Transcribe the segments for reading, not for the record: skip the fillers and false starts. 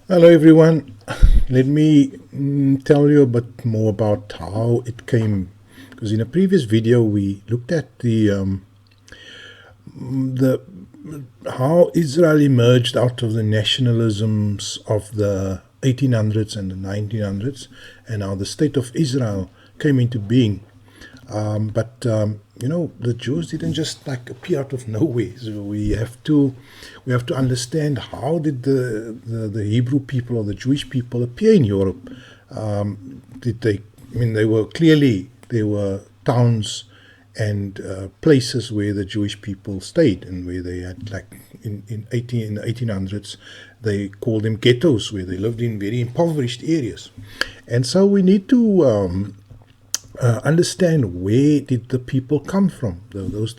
Hello everyone. Let me tell you a bit more about how it came, because in a previous video we looked at the how Israel emerged out of the nationalisms of the 1800s and the 1900s, and how the state of Israel came into being. But the Jews didn't just like appear out of nowhere. So we have to understand how did the Hebrew people or the Jewish people appear in Europe. Did they? I mean, there were towns and places where the Jewish people stayed, and where they had, like, in the 1800s, they called them ghettos, where they lived in very impoverished areas. And so we need to understand, where did the people come from? Those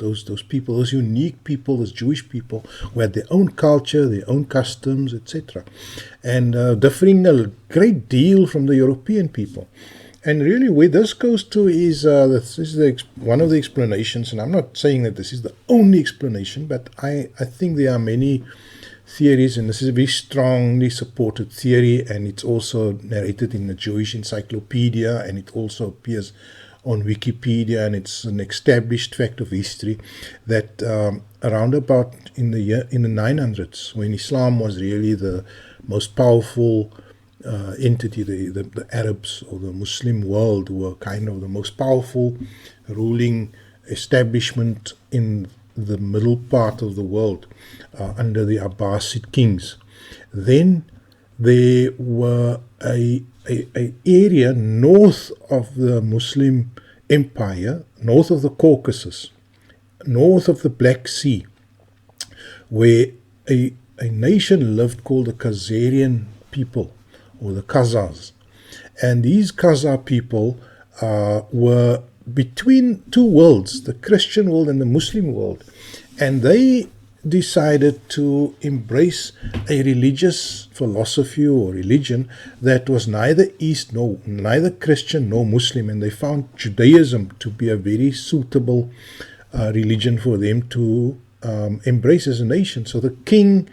people, those unique people, those Jewish people, who had their own culture, their own customs, etc., and differing a great deal from the European people. And really, where this goes to is this is one of the explanations, and I'm not saying that this is the only explanation, but I think there are many theories, and this is a very strongly supported theory, and it's also narrated in the Jewish Encyclopedia, and it also appears on Wikipedia, and it's an established fact of history that around about in the 900s, when Islam was really the most powerful entity, the Arabs or the Muslim world were kind of the most powerful ruling establishment in the middle part of the world under the Abbasid kings. Then there were a area north of the Muslim empire, north of the Caucasus, north of the Black Sea, where a nation lived called the Khazarian people, or the Khazars. And these Khazar people were between two worlds, the Christian world and the Muslim world. And they decided to embrace a religious philosophy or religion that was neither Christian nor Muslim, and they found Judaism to be a very suitable religion for them to embrace as a nation. So the king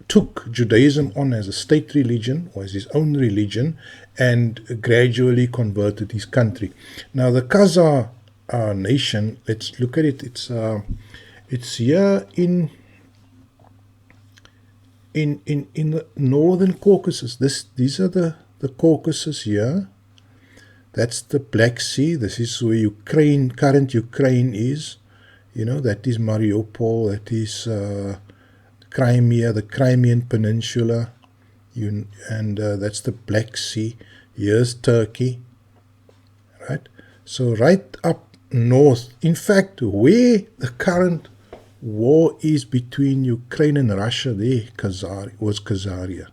took Judaism on as a state religion, or as his own religion, and gradually converted his country. Now the Khazar nation, let's look at it. It's here in the northern Caucasus. These are the Caucasus here. That's the Black Sea. This is where current Ukraine is. That is Mariupol. That is Crimea, the Crimean Peninsula, and that's the Black Sea. Here's Turkey, right? So right up north, in fact, where the current war is between Ukraine and Russia, there was Khazaria.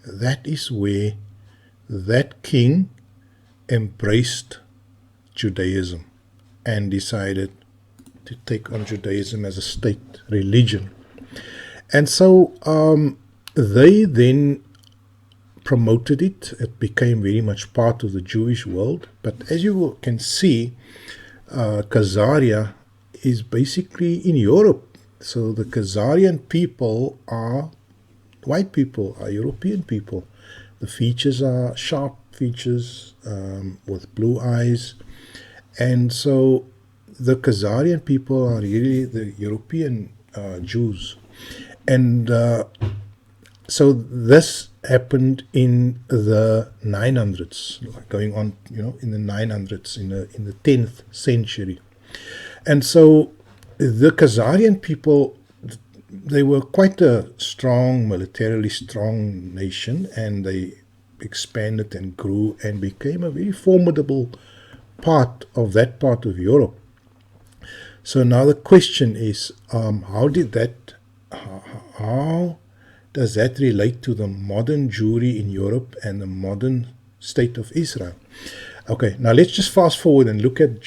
That is where that king embraced Judaism and decided to take on Judaism as a state religion. And so they then promoted it. It became very much part of the Jewish world. But as you can see, Khazaria is basically in Europe. So the Khazarian people are white people, are European people. The features are sharp features with blue eyes. And so the Khazarian people are really the European Jews. And so this happened in the 900s, going on, in the 900s, in the 10th century. And so the Khazarian people, they were quite a strong, militarily strong nation, and they expanded and grew and became a very formidable part of that part of Europe. So now the question is, how does that relate to the modern Jewry in Europe and the modern state of Israel? Okay, now let's just fast forward and look at the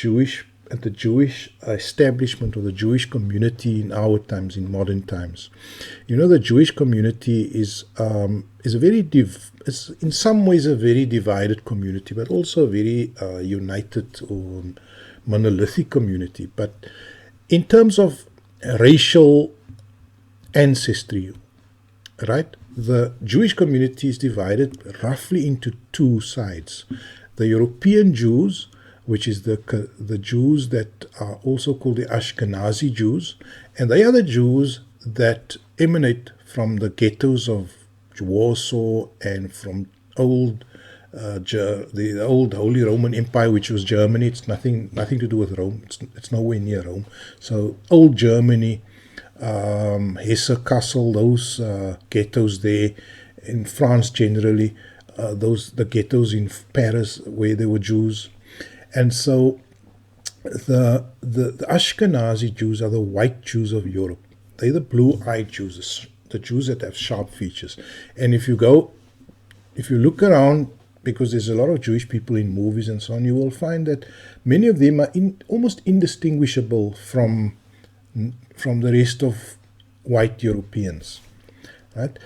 Jewish establishment, or the Jewish community in our times, in modern times. The Jewish community is in some ways a very divided community, but also a very united or monolithic community. But in terms of racial ancestry, right? the Jewish community is divided roughly into two sides. The European Jews, which is the Jews that are also called the Ashkenazi Jews, and they are the Jews that emanate from the ghettos of Warsaw and from the old Holy Roman Empire, which was Germany. It's nothing to do with Rome. It's nowhere near Rome. So old Germany, Hesse, Kassel, those ghettos there, in France generally, the ghettos in Paris where there were Jews. And so the Ashkenazi Jews are the white Jews of Europe. They're the blue-eyed Jews, the Jews that have sharp features. And if you look around, because there's a lot of Jewish people in movies and so on, you will find that many of them are almost indistinguishable from the rest of white Europeans. Right?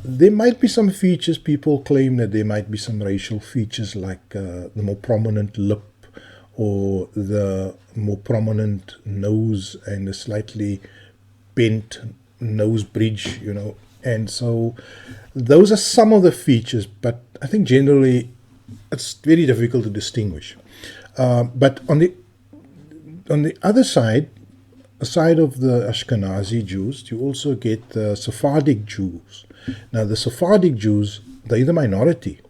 There might be some features. People claim that there might be some racial features, like the more prominent lip or the more prominent nose and a slightly bent nose bridge, And so those are some of the features, but I think generally it's very difficult to distinguish. But on the other side, aside of the Ashkenazi Jews, you also get the Sephardic Jews. Now, the Sephardic Jews, they're the minority,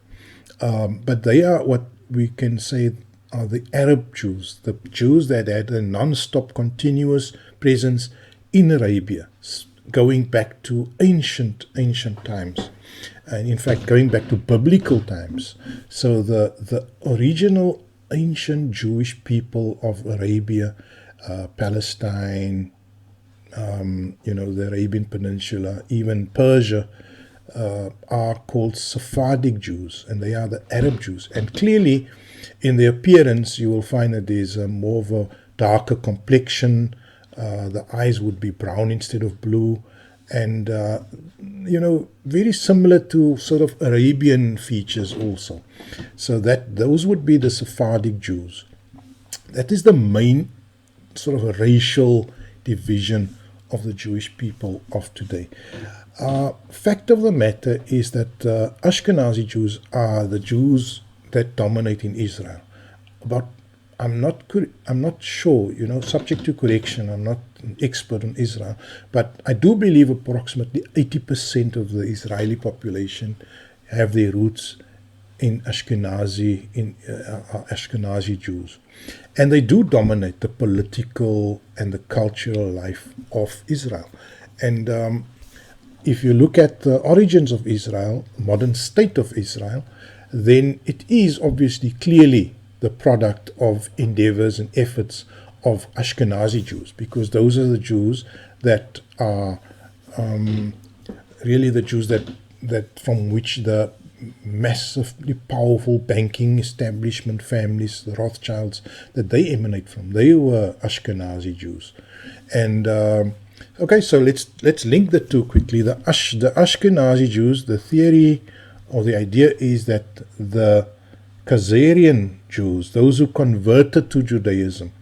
but they are what we can say are the Arab Jews, the Jews that had a non-stop continuous presence in Arabia, going back to ancient times, and in fact going back to biblical times. So the original ancient Jewish people of Arabia, Palestine, the Arabian Peninsula, even Persia, are called Sephardic Jews, and they are the Arab Jews. And clearly, in their appearance, you will find that there's more of a darker complexion. The eyes would be brown instead of blue, and very similar to sort of Arabian features also. So those would be the Sephardic Jews. That is the main sort of a racial division of the Jewish people of today. Fact of the matter is that Ashkenazi Jews are the Jews that dominate in Israel. I'm not sure, subject to correction. I'm not an expert on Israel, but I do believe approximately 80% of the Israeli population have their roots in Ashkenazi Jews, and they do dominate the political and the cultural life of Israel. And if you look at the origins of Israel, modern state of Israel, then it is obviously clearly the product of endeavors and efforts of Ashkenazi Jews, because those are the Jews that are really the Jews that from which the massively powerful banking establishment families, the Rothschilds, that they emanate from. They were Ashkenazi Jews. And okay, so let's link the two quickly. The Ashkenazi Jews, the theory or the idea is that the Khazarian Jews, those who converted to Judaism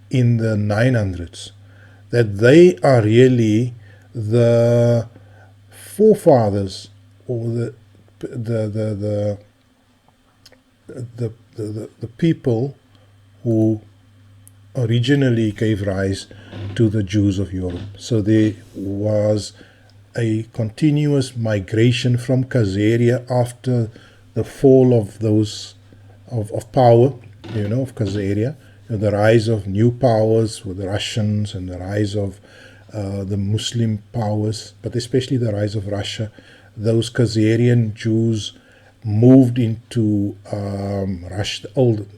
in the 900s, that they are really the forefathers or the people who originally gave rise to the Jews of Europe. So there was a continuous migration from Khazaria after the fall of those of power, of Khazaria, the rise of new powers with the Russians and the rise of the Muslim powers, but especially the rise of Russia. Those Khazarian Jews moved into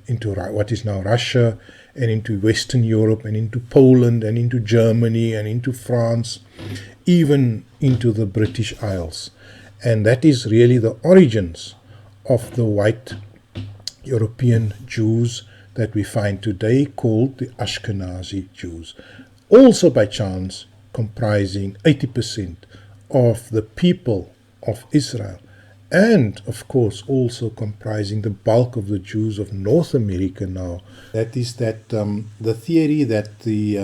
into what is now Russia, and into Western Europe, and into Poland, and into Germany, and into France, even into the British Isles. And that is really the origins of the white European Jews that we find today, called the Ashkenazi Jews. Also by chance comprising 80% of the people of Israel, and of course also comprising the bulk of the Jews of North America now. That is the theory that the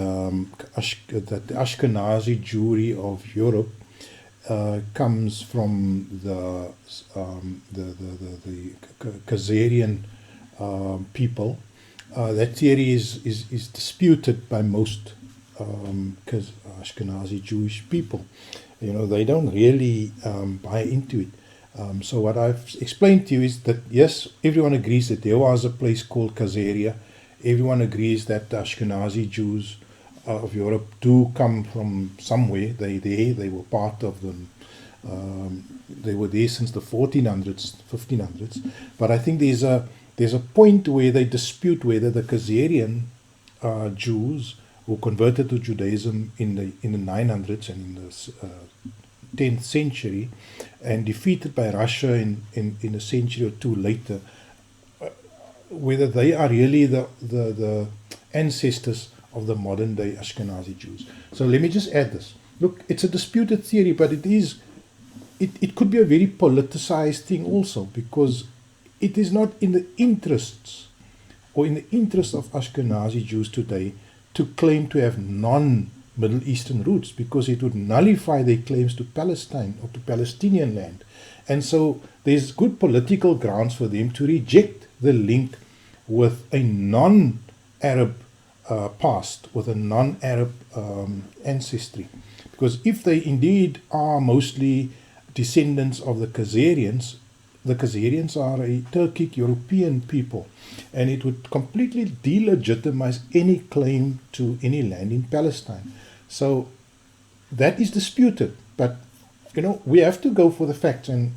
Ashkenazi Jewry of Europe comes from the Khazarian people. That theory is disputed by most Ashkenazi Jewish people. They don't really buy into it. So what I've explained to you is that, yes, everyone agrees that there was a place called Khazaria. Everyone agrees that the Ashkenazi Jews of Europe do come from somewhere. They were part of them. They were there since the 1400s, 1500s. But I think there's a point where they dispute whether the Khazarian Jews who converted to Judaism in the 900s and in the 10th century and defeated by Russia in a century or two later, whether they are really the ancestors of the modern day Ashkenazi Jews. So let me just add this. Look, it's a disputed theory, but it could be a very politicized thing also, because it is not in the interests or in the interest of Ashkenazi Jews today to claim to have non-Middle Eastern roots, because it would nullify their claims to Palestine or to Palestinian land. And so there's good political grounds for them to reject the link with a non-Arab past, with a non-Arab ancestry. Because if they indeed are mostly descendants of the Khazarians are a Turkic European people, and it would completely delegitimize any claim to any land in Palestine. So that is disputed, but we have to go for the facts. And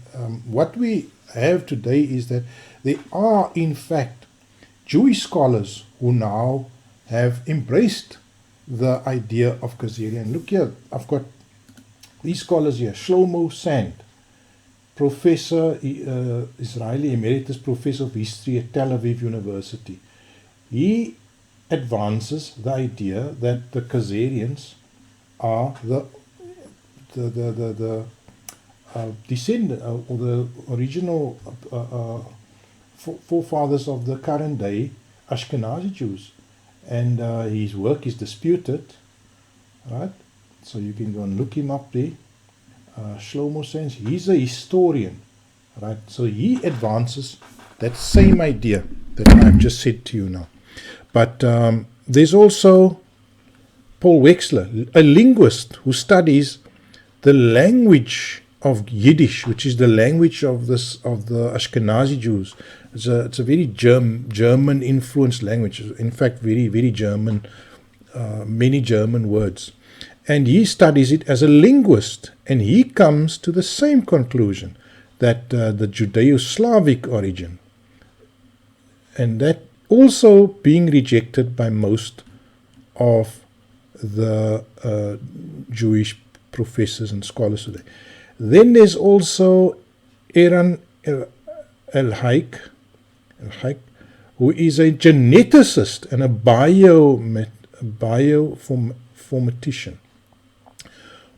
what we have today is that there are in fact Jewish scholars who now have embraced the idea of Khazarian. Look here, I've got these scholars here. Shlomo Sand, Professor, Israeli Emeritus Professor of History at Tel Aviv University. He advances the idea that the Khazarians are the descendant or the original forefathers of the current day Ashkenazi Jews. And his work is disputed, right? So you can go and look him up there. Shlomo Sens, he's a historian, right? So he advances that same idea that I've just said to you now. But there's also Paul Wexler, a linguist who studies the language of Yiddish, which is the language of the Ashkenazi Jews. It's a very German influenced language. In fact, very, very German, many German words. And he studies it as a linguist, and he comes to the same conclusion, that the Judeo-Slavic origin, and that also being rejected by most of the Jewish professors and scholars today. Then there's also Eran El-Haik, who is a geneticist and a bioinformatician.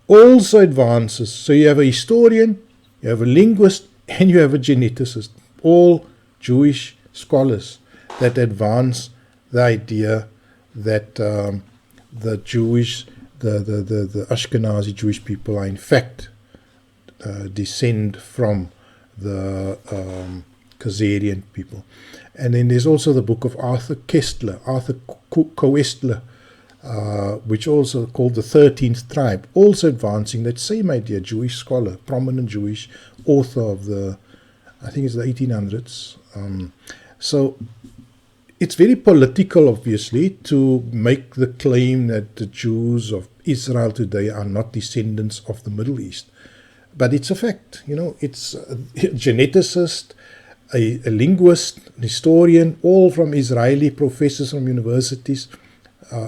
Also advances. So you have a historian, you have a linguist, and you have a geneticist. All Jewish scholars that advance the idea that the Ashkenazi Jewish people are in fact descend from the Khazarian people. And then there's also the book of Arthur Koestler, which also called the 13th Tribe, also advancing that same idea. Jewish scholar, prominent Jewish author of I think it's the 1800s. So it's very political, obviously, to make the claim that the Jews of Israel today are not descendants of the Middle East. But it's a fact. It's a geneticist, a linguist, an historian, all from Israeli professors from universities,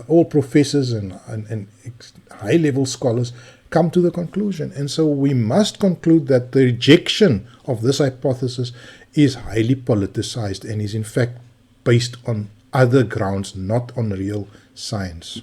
all professors and high-level scholars come to the conclusion. And so we must conclude that the rejection of this hypothesis is highly politicized and is in fact based on other grounds, not on real science.